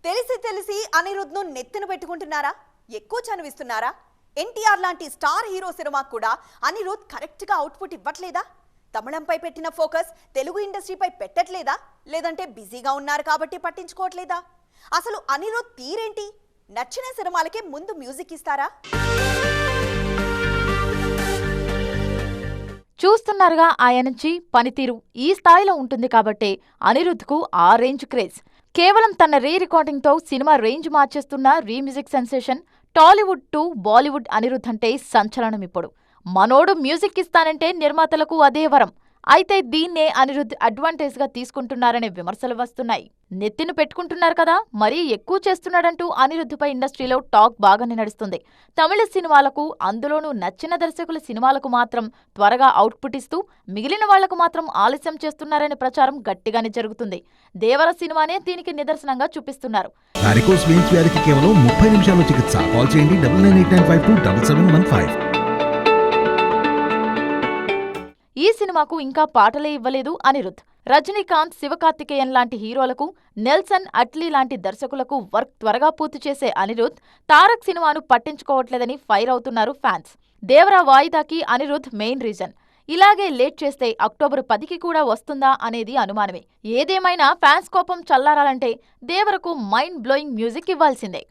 తెలిసి తెలిసి అనిరుద్ధ్ను నెత్తిన పెట్టుకుంటున్నారా? ఎక్కువ చనువిస్తున్నారా? ఎన్టీఆర్ లాంటి స్టార్ హీరో సినిమాకు కూడా అనిరుద్ధ్ కరెక్ట్గా అవుట్పుట్ ఇవ్వట్లేదా? తమిళంపై పెట్టిన ఫోకస్ తెలుగు ఇండస్ట్రీపై పెట్టట్లేదా? లేదంటే బిజీగా ఉన్నారు కాబట్టి పట్టించుకోవట్లేదా? అసలు అనిరుద్ధ్ తీరేంటి? నచ్చిన సినిమాలకే ముందు మ్యూజిక్ ఇస్తారా? చూస్తున్నారుగా ఆయన నుంచి పనితీరు ఈ స్థాయిలో ఉంటుంది కాబట్టే అనిరుద్ధ్కు ఆ రేంజ్ క్రేజ్. కేవలం తన రీ రికార్డింగ్తో సినిమా రేంజ్ మార్చేస్తున్న remusic sensation Tollywood to Bollywood Anirudh అంటే సంచలనం. ఇప్పుడు మనోడు మ్యూజిక్ ఇస్తానంటే నిర్మాతలకు అదే వరం. అయితే దీన్నే అనిరుద్ధ్ అడ్వాంటేజ్ గా తీసుకుంటున్నారనే విమర్శలు వస్తున్నాయి. నెత్తిన పెట్టుకుంటున్నారు కదా, మరీ ఎక్కువ చేస్తున్నాడంటూ అనిరుద్ధ్పై ఇండస్ట్రీలో టాక్ బాగానే నడుస్తుంది. తమిళ సినిమాలకు, అందులోనూ నచ్చిన దర్శకుల సినిమాలకు మాత్రం త్వరగా అవుట్పుట్ ఇస్తూ మిగిలిన వాళ్లకు మాత్రం ఆలస్యం చేస్తున్నారనే ప్రచారం గట్టిగానే జరుగుతుంది. దేవర సినిమానే దీనికి నిదర్శనంగా చూపిస్తున్నారు. వారికోస్ వెయిన్స్ వ్యాధికి కేవలం 30 నిమిషాల్లో చికిత్స. కాల్ చేయండి 9989527715. ఈ సినిమాకు ఇంకా పాటలే ఇవ్వలేదు అనిరుద్ధ్. రజనీకాంత్, శివకార్తికేయన్ లాంటి హీరోలకు, నెల్సన్, అట్లీ లాంటి దర్శకులకు వర్క్ త్వరగా పూర్తి చేసే అనిరుద్ధ్ తారక్ సినిమాను పట్టించుకోవట్లేదని ఫైర్ అవుతున్నారు ఫ్యాన్స్. దేవరా వాయిదాకి అనిరుద్ధ్ మెయిన్ రీజన్. ఇలాగే లేట్ చేస్తే అక్టోబర్ 10కి కూడా వస్తుందా అనేది అనుమానమే. ఏదేమైనా ఫ్యాన్స్ కోపం చల్లారాలంటే దేవరకు మైండ్ బ్లోయింగ్ మ్యూజిక్ ఇవ్వాల్సిందే.